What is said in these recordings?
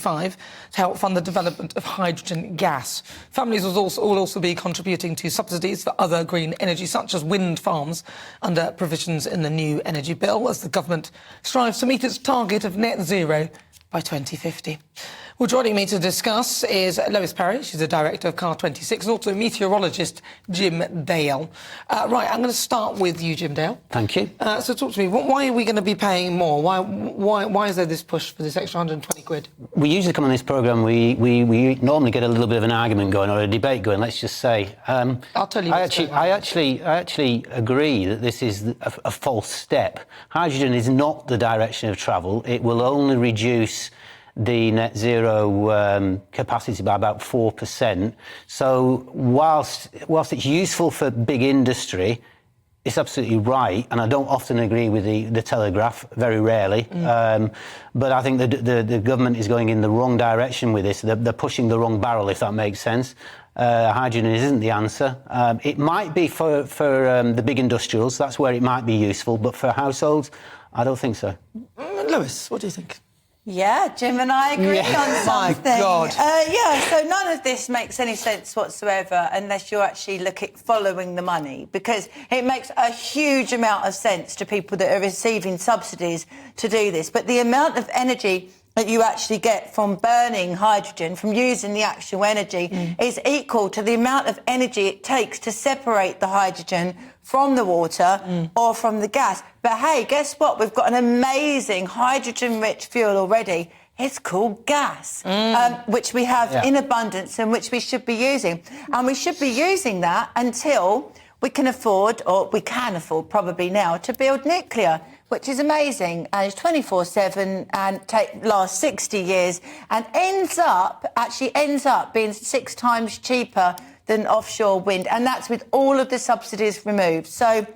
2025 to help fund the development of hydrogen gas. Families will also be contributing to subsidies for other green energy, such as wind farms, under provisions in the new energy bill, as the government strives to meet its target of net zero by 2050. Well, joining me to discuss is Lois Perry. She's the director of CAR26, and also meteorologist Jim Dale. Right, I'm going to start with you, Jim Dale. Thank you. So talk to me. Why are we going to be paying more? Why is there this push for this extra 120 quid? We usually come on this programme, we normally get a little bit of an argument going or a debate going, let's just say. I'll tell you I actually agree that this is a false step. Hydrogen is not the direction of travel. It will only reduce the net zero capacity by about 4%. So whilst it's useful for big industry, it's absolutely right, and I don't often agree with the Telegraph, very rarely. But I think the government is going in the wrong direction with this. They're pushing the wrong barrel, if that makes sense. Hydrogen isn't the answer. It might be for the big industrials, that's where it might be useful, but for households, I don't think so. Lois, what do you think? Yeah, Jim and I agree on something. My God. So none of this makes any sense whatsoever unless you actually look at following the money, because it makes a huge amount of sense to people that are receiving subsidies to do this. But the amount of energy that you actually get from burning hydrogen, from using the actual energy, is equal to the amount of energy it takes to separate the hydrogen from the water or from the gas. But hey, guess what? We've got an amazing hydrogen-rich fuel already. It's called gas, which we have in abundance and which we should be using. And we should be using that until we can afford, or we can afford probably now, to build nuclear, which is amazing, and it's 24/7 and lasts 60 years and ends up being 6 times cheaper than offshore wind, and that's with all of the subsidies removed. So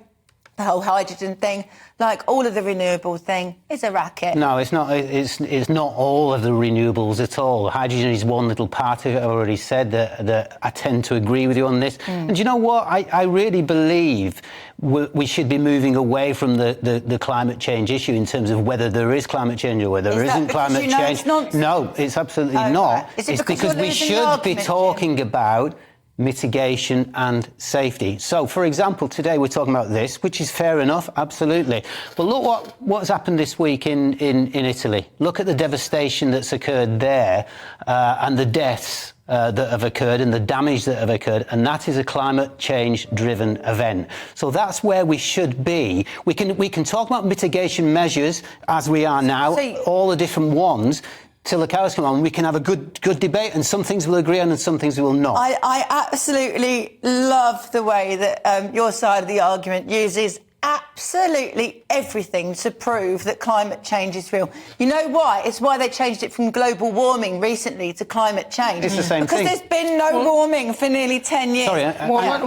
the whole hydrogen thing, like all of the renewable thing, is a racket. No, it's not. It's not all of the renewables at all. Hydrogen is one little part of it. I've already said that I tend to agree with you on this. And you know what? I really believe we should be moving away from the climate change issue in terms of whether there is climate change or whether there isn't climate change. It's nonsense? No, it's absolutely not. Right. It's because we should be talking about mitigation and safety. So, for example, today we're talking about this, which is fair enough, absolutely. But look what's happened this week in Italy. Look at the devastation that's occurred there and the deaths that have occurred and the damage that have occurred, and that is a climate change-driven event. So that's where we should be. We can talk about mitigation measures as we are now, all the different ones, till the cows come on. We can have a good debate, and some things we'll agree on and some things we will not. I absolutely love the way that your side of the argument uses absolutely everything to prove that climate change is real. You know why? It's why they changed it from global warming recently to climate change. It's the same thing. Because there's been no warming for nearly 10 years. Sorry. No, hang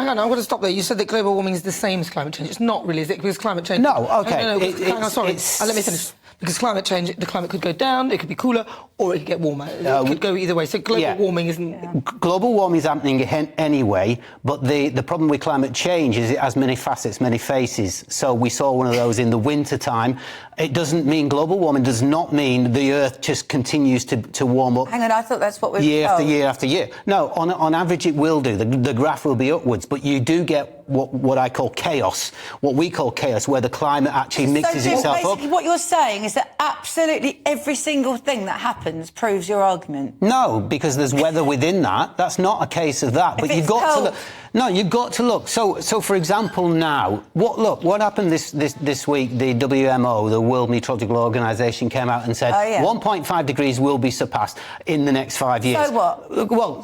on, I'm going to stop there. You said that global warming is the same as climate change. It's not really, is it? Because climate change... No, OK. No, hang on, sorry. Let me finish. Because climate change, the climate could go down, it could be cooler, or it could get warmer. It could go either way. So global warming isn't... Global warming is happening anyway, but the problem with climate change is it has many facets, many faces. So we saw one of those in the winter time. It doesn't mean global warming does not mean the Earth just continues to warm up. Hang on, I thought that's what we've year after year after year. No, on average it will do. The graph will be upwards, but you do get what I call chaos, what we call chaos, where the climate actually mixes itself up. Basically what you're saying is that absolutely every single thing that happens proves your argument. No, because there's weather within that. That's not a case of that. But you've got to look. No, you've got to look. So for example, now, what happened this week? The WMO, the World Meteorological Organization, came out and said 1.5 degrees will be surpassed in the next 5 years. So what? Well,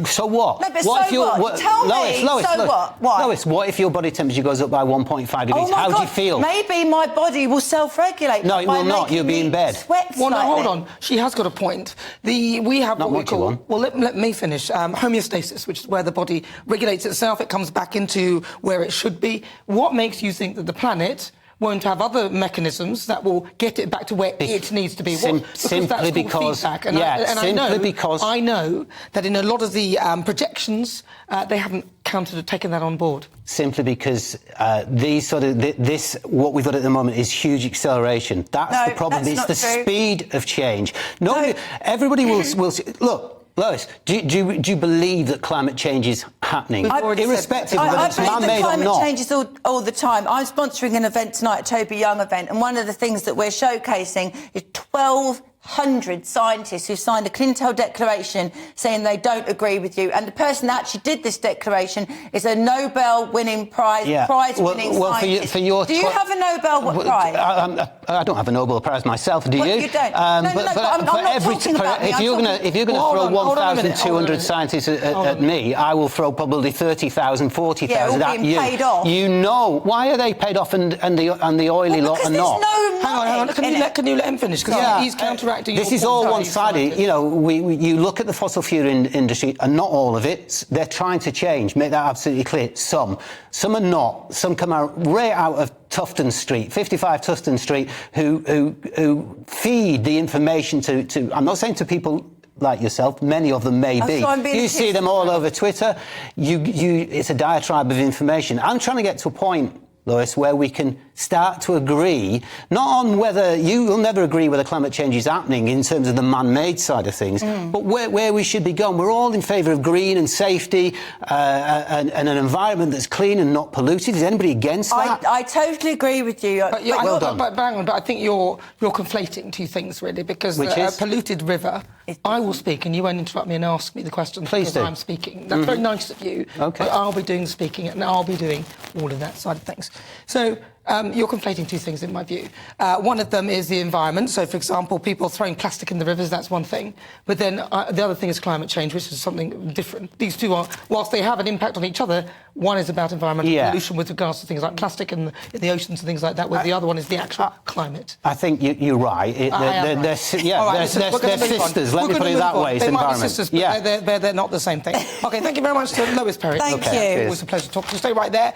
so what? No, but what so what? Tell me. Lois, so what? Why? Lois, what if your body temperature goes up by 1.5 degrees? How do you feel? Maybe my body will self-regulate. No, it will not. You'll be in bed. Well, no, hold on. She has got a point. We have what we call... Well, let me finish. Homeostasis, which is where the body regulates itself. It comes back into where it should be. What makes you think that the planet won't have other mechanisms that will get it back to where it needs to be? Simply because... I know that in a lot of the projections, they haven't taken that on board? Simply because what we've got at the moment is huge acceleration. That's the problem. It's the speed of change. Everybody will look. Lois, do you believe that climate change is happening, irrespective of whether it's man-made or not? Climate changes all the time. I'm sponsoring an event tonight, a Toby Young event, and one of the things that we're showcasing is 1,200 scientists who signed a Clinton Declaration saying they don't agree with you. And the person that actually did this declaration is a Nobel-winning prize-winning scientist. Do you have a Nobel Prize? I don't have a Nobel Prize myself. Do you? You don't. I'm not talking about me. If you're going to throw 1,200 scientists at me, I will throw probably 30,000, 40,000 at you. Paid off. You know why are they paid off and the oily lot are not? Hang on. Can you let him finish? Because he's counteracting. This is all one-sided. You know, you look at the fossil fuel industry, and not all of it. They're trying to change. Make that absolutely clear. Some are not. Some come out right out of Tufton Street, 55 Tufton Street, who feed the information to. I'm not saying to people like yourself, many of them may be. You see them all over Twitter. It's a diatribe of information. I'm trying to get to a point, Lois, where we can start to agree, not on whether you will never agree whether climate change is happening in terms of the man-made side of things, but where we should be going. We're all in favour of green and safety and an environment that's clean and not polluted. Is anybody against that? I totally agree with you. But hang on, but I think you're conflating two things, really, because a polluted river, I will speak and you won't interrupt me and ask me the question. Please do. I'm speaking. That's very nice of you. Okay. But I'll be doing the speaking and I'll be doing all of that side of things. So you're conflating two things in my view. One of them is the environment. So, for example, people throwing plastic in the rivers, that's one thing. But then the other thing is climate change, which is something different. These two are, whilst they have an impact on each other, one is about environmental pollution with regards to things like plastic in the oceans and things like that, where the other one is the actual climate. I think you're right. They're sisters. Let me put it that way. It's they environment. Might be sisters, but they're not the same thing. OK, thank you very much to Lois Perry. Thank you. It was a pleasure to talk to you. Stay right there.